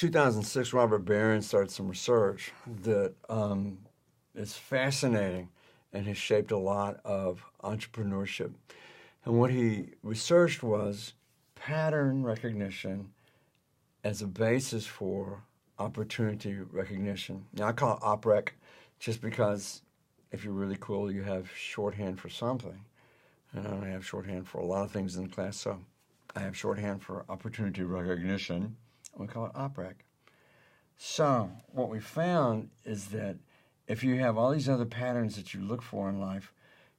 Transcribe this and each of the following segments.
2006, Robert Barron started some research that is fascinating and has shaped a lot of entrepreneurship. And what he researched was pattern recognition as a basis for opportunity recognition. Now, I call it OPREC just because if you're really cool, you have shorthand for something. And I don't have shorthand for a lot of things in the class, so I have shorthand for opportunity recognition. We call it OPREC. So what we found is that if you have all these other patterns that you look for in life,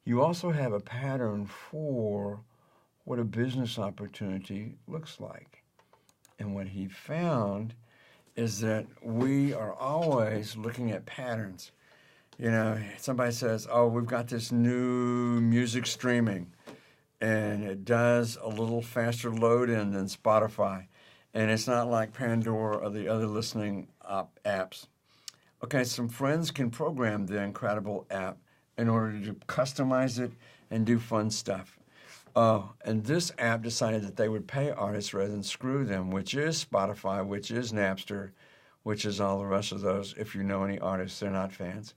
you also have a pattern for what a business opportunity looks like. And what he found is that we are always looking at patterns. You know, somebody says, oh, we've got this new music streaming, and it does a little faster load-in than Spotify. And it's not like Pandora or the other listening apps. Okay, some friends can program the incredible app in order to customize it and do fun stuff. Oh, and this app decided that they would pay artists rather than screw them, which is Spotify, which is Napster, which is all the rest of those. If you know any artists, they're not fans.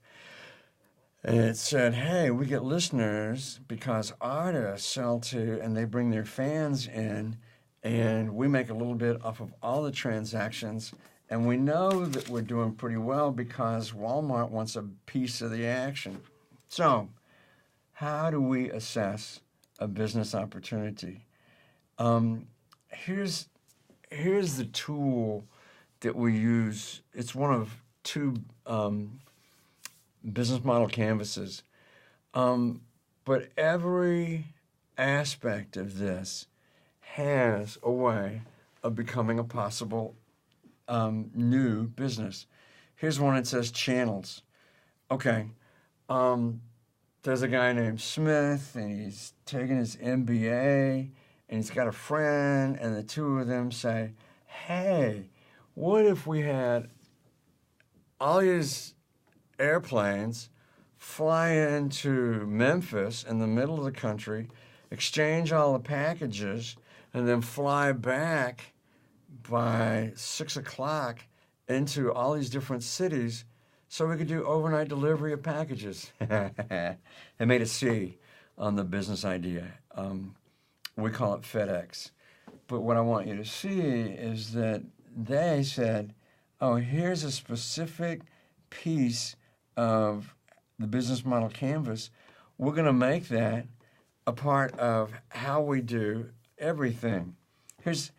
And it said, hey, we get listeners because artists sell to, and they bring their fans in, and we make a little bit off of all the transactions. And we know that we're doing pretty well because Walmart wants a piece of the action. So how do we assess a business opportunity? Here's the tool that we use. It's one of two business model canvases. But every aspect of this has a way of becoming a possible new business. Here's one that says channels. Okay, there's a guy named Smith, and he's taking his MBA, and he's got a friend, and the two of them say, hey, what if we had all these airplanes fly into Memphis in the middle of the country, exchange all the packages, and then fly back by 6 o'clock into all these different cities so we could do overnight delivery of packages. They made a C on the business idea. We call it FedEx. But what I want you to see is that they said, oh, here's a specific piece of the business model canvas. We're going to make that a part of how we do everything. Here's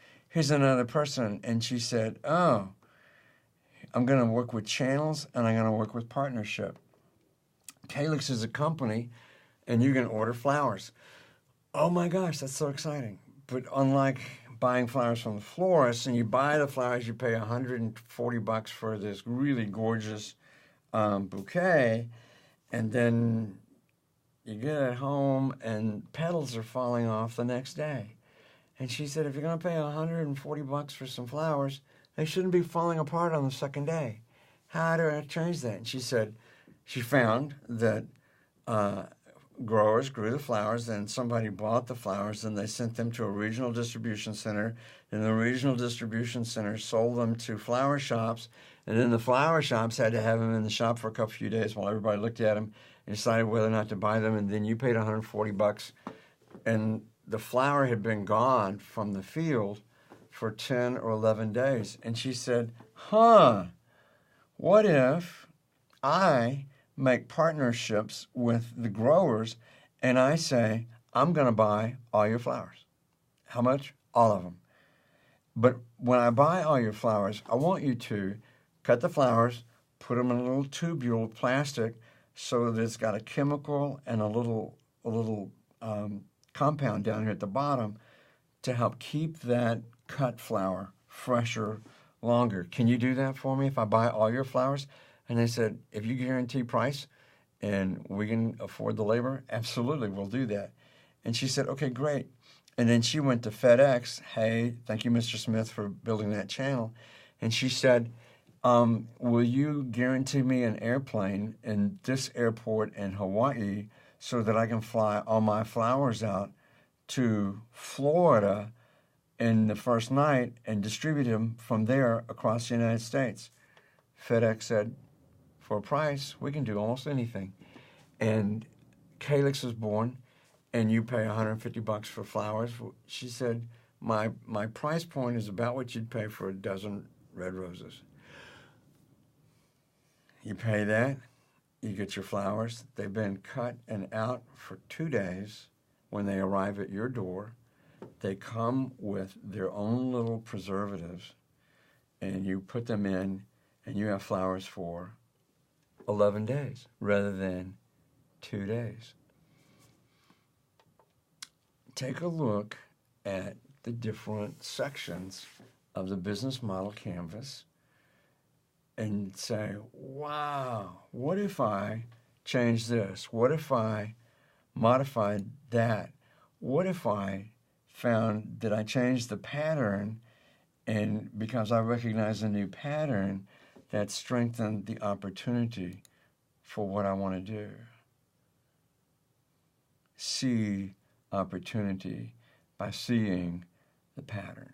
another person, and she said, oh, I'm going to work with channels, and I'm going to work with partnership. Calyx is a company, and you can order flowers. Oh my gosh, that's so exciting. But unlike buying flowers from the florist, and you buy the flowers, you pay $140 for this really gorgeous bouquet, and then you get it home, and petals are falling off the next day. And she said, if you're going to pay $140 for some flowers, they shouldn't be falling apart on the second day. How do I change that? And she said, she found that growers grew the flowers, then somebody bought the flowers, and they sent them to a regional distribution center, and the regional distribution center sold them to flower shops, and then the flower shops had to have them in the shop for a few days while everybody looked at them and decided whether or not to buy them, and then you paid $140, and the flower had been gone from the field for 10 or 11 days. And she said, what if I make partnerships with the growers and I say, I'm going to buy all your flowers. How much? All of them. But when I buy all your flowers, I want you to cut the flowers, put them in a little tubule of plastic so that it's got a chemical and a little compound down here at the bottom to help keep that cut flower fresher longer. Can you do that for me if I buy all your flowers? And they said, if you guarantee price and we can afford the labor, absolutely, we'll do that. And she said, okay, great. And then she went to FedEx. Hey, thank you, Mr. Smith, for building that channel. And she said, will you guarantee me an airplane in this airport in Hawaii so that I can fly all my flowers out to Florida in the first night and distribute them from there across the United States. FedEx said, for a price, we can do almost anything. And Calyx was born, and you pay $150 for flowers. She said, my price point is about what you'd pay for a dozen red roses. You pay that, you get your flowers. They've been cut and out for 2 days. When they arrive at your door, they come with their own little preservatives, and you put them in, and you have flowers for 11 days rather than 2 days. Take a look at the different sections of the business model canvas and say, wow, what if I changed this? What if I modified that? What if I found that I changed the pattern, and because I recognize a new pattern, that strengthened the opportunity for what I want to do? See opportunity by seeing the pattern.